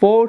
4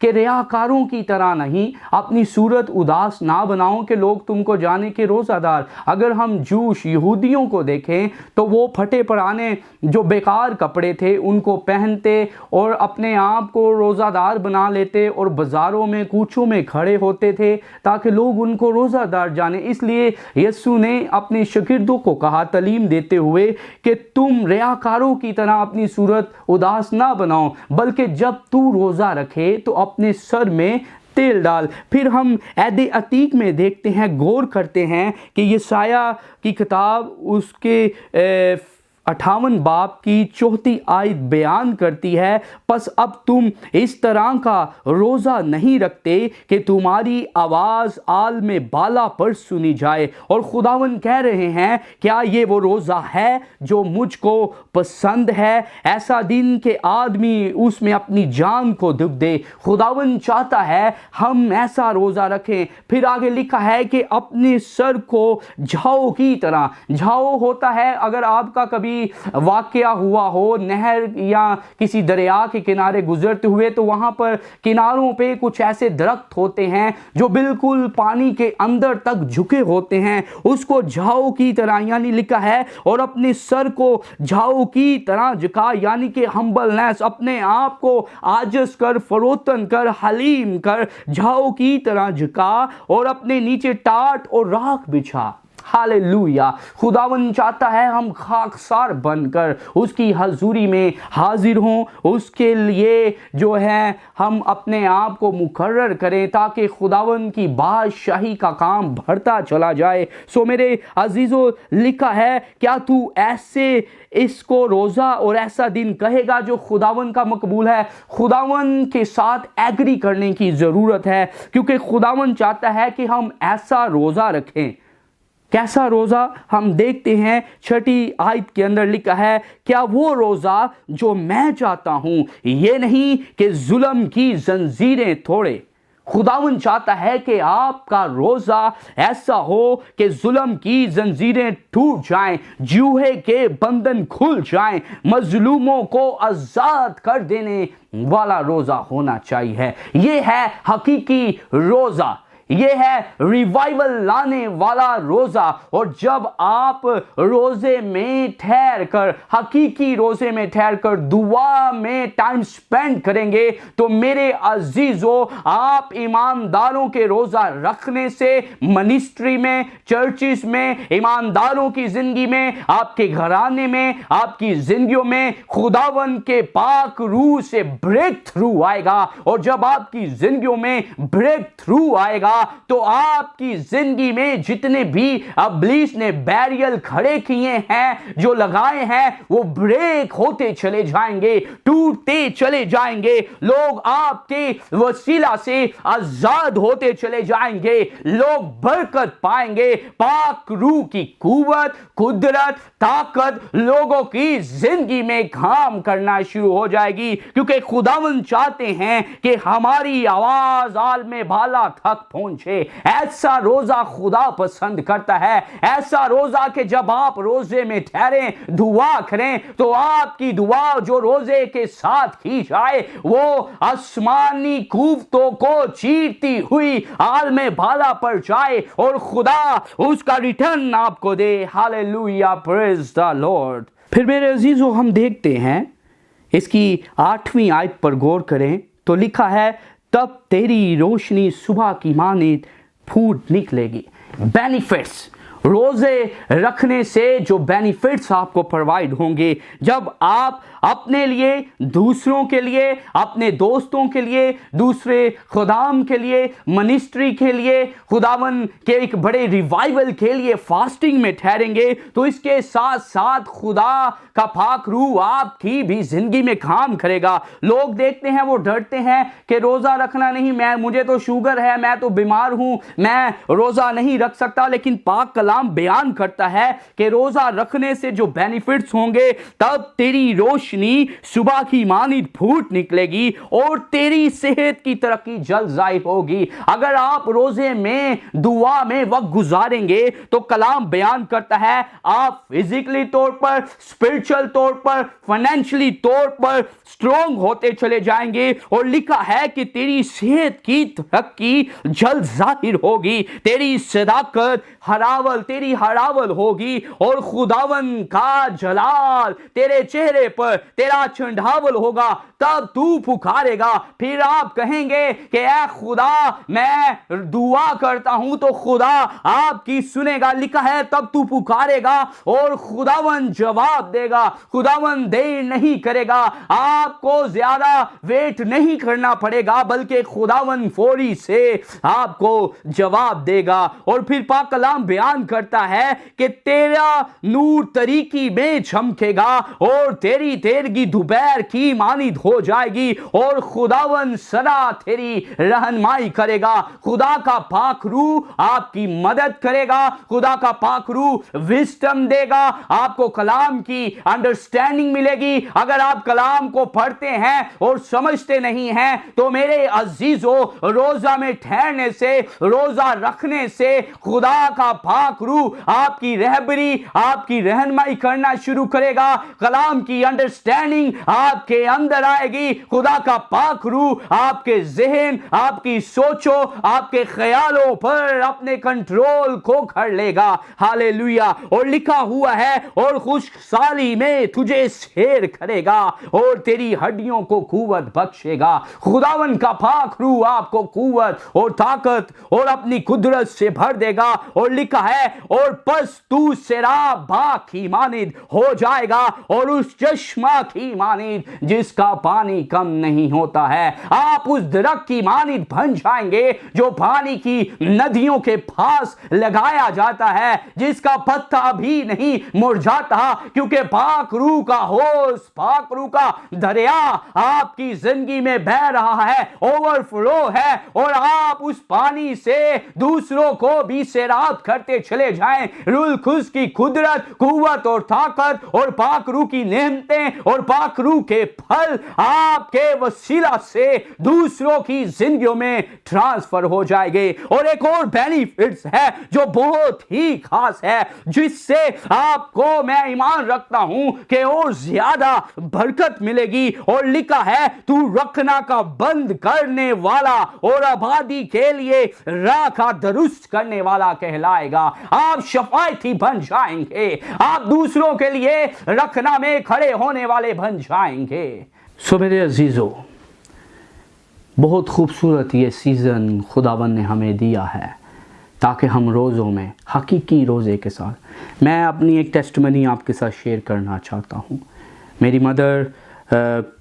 کہ ریاکاروں کی طرح نہیں، اپنی صورت اداس نہ بناؤ کہ لوگ تم کو جانے کے روزہ دار۔ اگر ہم جوش یہودیوں کو دیکھیں تو وہ پھٹے پرانے جو بیکار کپڑے تھے ان کو پہنتے اور اپنے آپ کو روزہ دار بنا لیتے اور بازاروں میں کوچوں میں کھڑے ہوتے تھے تاکہ لوگ ان کو روزہ دار جانیں۔ اس لیے یسوع نے اپنے شاگردوں کو کہا تعلیم دیتے ہوئے کہ تم ریاکاروں کی طرح اپنی صورت اداس نہ بناؤ، بلکہ جب تو روزہ رکھے تو اپنے سر میں تیل ڈال۔ پھر ہم عہد عتیق میں دیکھتے ہیں، غور کرتے ہیں کہ یسایہ کی کتاب اس کے 58 باب کی 34 آیت بیان کرتی ہے، پس اب تم اس طرح کا روزہ نہیں رکھتے کہ تمہاری آواز عالم بالا پر سنی جائے۔ اور خداوند کہہ رہے ہیں کیا یہ وہ روزہ ہے جو مجھ کو پسند ہے؟ ایسا دن کہ آدمی اس میں اپنی جان کو دب دے۔ خداوند چاہتا ہے ہم ایسا روزہ رکھیں۔ پھر آگے لکھا ہے کہ اپنے سر کو جھاؤ کی طرح، جھاؤ ہوتا ہے اگر آپ کا کبھی واقعہ ہوا ہو نہر یا کسی دریا کے کنارے گزرتے ہوئے تو وہاں پر کناروں پہ کچھ ایسے درخت ہوتے ہیں جو بالکل پانی کے اندر تک جھکے ہوتے ہیں، اس کو جھاؤ کی طرح یعنی لکھا ہے اور اپنے سر کو جھاؤ کی طرح جھکا، یعنی کہ ہمبلنس، اپنے آپ کو عاجز کر، فروتن کر، حلیم کر، جھاؤ کی طرح جھکا اور اپنے نیچے ٹاٹ اور راکھ بچھا۔ ہاللیلویہ۔ خداوند چاہتا ہے ہم خاکسار بن کر اس کی حضوری میں حاضر ہوں، اس کے لیے جو ہے ہم اپنے آپ کو مقرر کریں تاکہ خداوند کی بادشاہی کا کام بڑھتا چلا جائے۔ سو میرے عزیزو، لکھا ہے کیا تو ایسے اس کو روزہ اور ایسا دن کہے گا جو خداوند کا مقبول ہے؟ خداوند کے ساتھ ایگری کرنے کی ضرورت ہے، کیونکہ خداوند چاہتا ہے کہ ہم ایسا روزہ رکھیں۔ کیسا روزہ؟ ہم دیکھتے ہیں 6 آیت کے اندر لکھا ہے کیا وہ روزہ جو میں چاہتا ہوں یہ نہیں کہ ظلم کی زنجیریں توڑے۔ خداوند چاہتا ہے کہ آپ کا روزہ ایسا ہو کہ ظلم کی زنجیریں ٹوٹ جائیں، جوہے کے بندھن کھل جائیں، مظلوموں کو آزاد کر دینے والا روزہ ہونا چاہیے۔ یہ ہے حقیقی روزہ، یہ ہے ریوائول لانے والا روزہ۔ اور جب آپ روزے میں ٹھہر کر، حقیقی روزے میں ٹھہر کر دعا میں ٹائم سپینڈ کریں گے تو میرے عزیزو، آپ ایمانداروں کے روزہ رکھنے سے منسٹری میں، چرچز میں، ایمانداروں کی زندگی میں، آپ کے گھرانے میں، آپ کی زندگیوں میں خداوند کے پاک روح سے بریک تھرو آئے گا۔ اور جب آپ کی زندگیوں میں بریک تھرو آئے گا تو آپ کی زندگی میں جتنے بھی ابلیس نے بیریل کھڑے کیے ہیں، جو لگائے ہیں، وہ بریک ہوتے چلے جائیں گے، ٹوٹتے چلے جائیں گے۔ لوگ آپ کے وسیلہ سے آزاد ہوتے چلے جائیں گے، لوگ برکت پائیں گے، پاک روح کی قوت، قدرت، طاقت لوگوں کی زندگی میں کام کرنا شروع ہو جائے گی، کیونکہ خداوند چاہتے ہیں کہ ہماری آواز عالم بالا تک پہنچے۔ ایسا روزہ خدا پسند کرتا ہے، ایسا روزہ کہ جب آپ روزے میں ٹھہریں، دعا کریں تو آپ کی دعا جو روزے کے ساتھ کی جائے وہ آسمانی قوتوں کو چیرتی ہوئی عالم بالا پر جائے اور خدا اس کا ریٹرن آپ کو دے۔ ہاللیلویہ، پریز دا لارڈ۔ پھر میرے عزیزو، ہم دیکھتے ہیں اس کی 8ویں آیت پر غور کریں تو لکھا ہے تب تیری روشنی صبح کی مانند پھوٹ نکلے گی۔ بینیفٹس، روزے رکھنے سے جو بینیفٹس آپ کو پرووائڈ ہوں گے، جب آپ اپنے لیے، دوسروں کے لیے، اپنے دوستوں کے لیے، دوسرے خدام کے لیے، منسٹری کے لیے، خداوند کے ایک بڑے ریوائول کے لیے فاسٹنگ میں ٹھہریں گے تو اس کے ساتھ ساتھ خدا کا پاک روح آپ کی بھی زندگی میں کام کرے گا۔ لوگ دیکھتے ہیں، وہ ڈرتے ہیں کہ روزہ رکھنا نہیں، مجھے تو شوگر ہے، میں تو بیمار ہوں، میں روزہ نہیں رکھ سکتا، لیکن پاک کلام کلام بیان کرتا ہے کہ روزہ رکھنے سے جو بینیفٹس ہوں گے تب تیری روشنی صبح کی مانند پھوٹ نکلے گی اور تیری صحت کی ترقی جلد ظاہر ہوگی۔ اگر آپ روزے میں دعا میں وقت گزاریں گے تو کلام بیان کرتا ہے آپ فزیکلی طور پر، اسپرچل طور پر، فائنینشلی طور پر اسٹرونگ ہوتے چلے جائیں گے، اور لکھا ہے کہ تیری صحت کی ترقی جلد ظاہر ہوگی، تیری صداقت تیری ہراول ہوگی، اور خداون کا جلال تیرے چہرے پر تیرا چنڈھاول ہوگا۔ تب تو پکارے گا، پھر آپ کہیں گے کہ اے خدا میں دعا کرتا ہوں تو خدا آپ کی سنے گا۔ لکھا ہے تب تو پکارے گا اور خداون جواب دے گا۔ خداون دیر نہیں کرے گا، آپ کو زیادہ ویٹ نہیں کرنا پڑے گا، بلکہ خداون فوری سے آپ کو جواب دے گا۔ اور پھر پاک کلام بیان کرتا ہے کہ تیرا نور طریقی میں چمکے گا اور تیری تیرگی دوپہر کی مانند ہو جائے گی، اور خداون سدا تیری رہنمائی کرے گا۔ خدا کا پاک روح آپ کی مدد کرے گا، خدا کا پاک روح وزڈم دے گا، آپ کو کلام کی انڈرسٹینڈنگ ملے گی۔ اگر آپ کلام کو پڑھتے ہیں اور سمجھتے نہیں ہیں تو میرے عزیزو، روزہ میں ٹھہرنے سے، روزہ رکھنے سے خدا کا پاک روح آپ کی رہبری، آپ کی رہنمائی کرنا شروع کرے گا، کلام کی انڈرسٹینڈنگ آپ کے اندر آئے گی، خدا کا پاک روح آپ کے ذہن، آپ کی سوچوں، آپ کے خیالوں پر اپنے کنٹرول کو کر لے گا۔ ہاللیلویہ۔ اور لکھا ہوا ہے اور خشک سالی میں تجھے سیر کرے گا اور تیری ہڈیوں کو قوت بخشے گا۔ خداون کا پاک روح آپ کو قوت اور طاقت اور اپنی قدرت سے بھر دے گا، اور لکھا ہے اور پس تو سیراب باغ کی مانند ہو جائے گا اور اس چشمہ کی مانند جس کا پانی کم نہیں ہوتا ہے۔ آپ اس درخت کی مانند بن جائیں گے جو پانی کی ندیوں کے پاس لگایا جاتا ہے، جس کا پتا بھی نہیں مرجھاتا، کیونکہ پاک روح کا حوض، پاک روح کا دریا آپ کی زندگی میں بہہ رہا ہے، اوور فلو ہے، اور آپ اس پانی سے دوسروں کو بھی سیراب کرتے چلے جائیں۔ روح القدس کی قدرت، قوت اور طاقت اور پاک روح کی نعمتیں اور پاک روح کے پھل آپ کے وسیلہ سے دوسروں کی زندگیوں میں ٹرانسفر ہو جائے گے۔ اور ایک اور بینیفٹس ہے جو بہت ہی خاص ہے، جس سے آپ کو میں ایمان رکھتا ہوں کہ اور زیادہ برکت ملے گی، اور لکھا ہے تو رکھنا کا بند کرنے والا اور آبادی کے لیے راہ کا درست کرنے والا کہلائے گا۔ آپ شفاعتی بن جائیں گے، آپ دوسروں کے لیے رکھنا میں کھڑے ہونے والے بن جائیں گے۔ سو میرے عزیزو، بہت خوبصورت یہ سیزن خداون نے ہمیں دیا ہے تاکہ ہم روزوں میں حقیقی روزے کے ساتھ، میں اپنی ایک ٹیسٹمنی آپ کے ساتھ شیئر کرنا چاہتا ہوں۔ میری مدر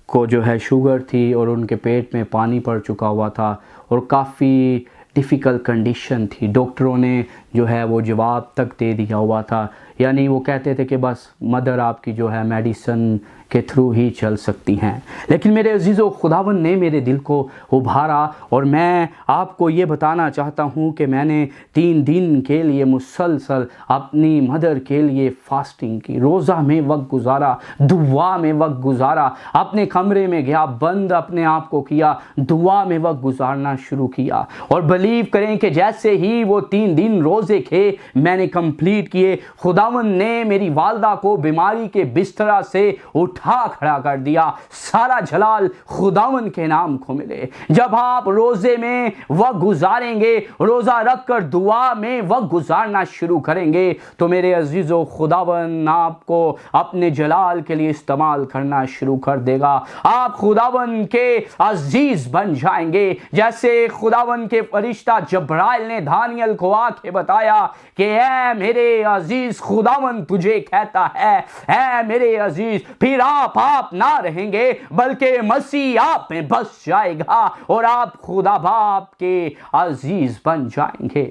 کو جو ہے شوگر تھی اور ان کے پیٹ میں پانی پڑ چکا ہوا تھا اور کافی ڈیفیکلٹ کنڈیشن تھی۔ ڈاکٹروں نے جو ہے وہ جواب تک دے دیا ہوا تھا، یعنی وہ کہتے تھے کہ بس مدر آپ کی جو ہے میڈیسن کے تھرو ہی چل سکتی ہیں۔ لیکن میرے عزیزو، خداون نے میرے دل کو ابھارا، اور میں آپ کو یہ بتانا چاہتا ہوں کہ میں نے 3 دن کے لیے مسلسل اپنی مدر کے لیے فاسٹنگ کی، روزہ میں وقت گزارا، دعا میں وقت گزارا، اپنے کمرے میں گیا، بند اپنے آپ کو کیا، دعا میں وقت گزارنا شروع کیا، اور بلیو کریں کہ جیسے ہی وہ 3 دن روزے کے میں نے کمپلیٹ کیے، خداون نے میری والدہ کو بیماری کے بستر سے اٹھا کھڑا کر دیا۔ سارا جلال خداون کے نام کو ملے۔ جب آپ روزے میں وقت گزاریں گے، روزہ رکھ کر دعا میں وقت گزارنا شروع کریں گے، تو میرے عزیزو، خداون آپ کو اپنے جلال کے لیے استعمال کرنا شروع کر دے گا۔ آپ خداون کے عزیز بن جائیں گے، جیسے خداون کے فرشتہ جبرائیل نے دانیل کو آ کے بتایا کہ اے میرے عزیز، خداون تجھے کہتا ہے، اے میرے عزیز، پھر آپ نہ رہیں گے بلکہ مسیح آپ میں بس جائے گا اور آپ خدا باپ کے عزیز بن جائیں گے۔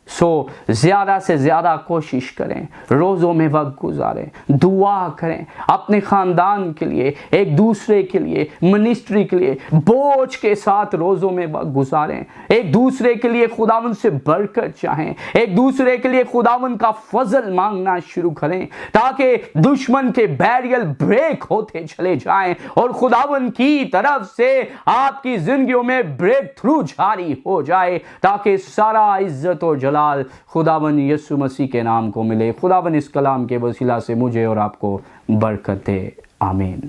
سو زیادہ سے زیادہ کوشش کریں، روزوں میں وقت گزاریں، دعا کریں اپنے خاندان کے لیے، ایک دوسرے کے لیے، منسٹری کے لیے بوجھ کے ساتھ روزوں میں وقت گزاریں، ایک دوسرے کے لیے خداوند سے برکت چاہیں، ایک دوسرے کے لیے خداوند کا فضل مانگنا شروع کریں تاکہ دشمن کے بیریل بریک ہوتے چلے جائیں اور خداوند کی طرف سے آپ کی زندگیوں میں بریک تھرو جاری ہو جائے تاکہ سارا عزت و جلال خداوند یسوع مسیح کے نام کو ملے۔ خداوند اس کلام کے وسیلہ سے مجھے اور آپ کو برکت دے، آمین۔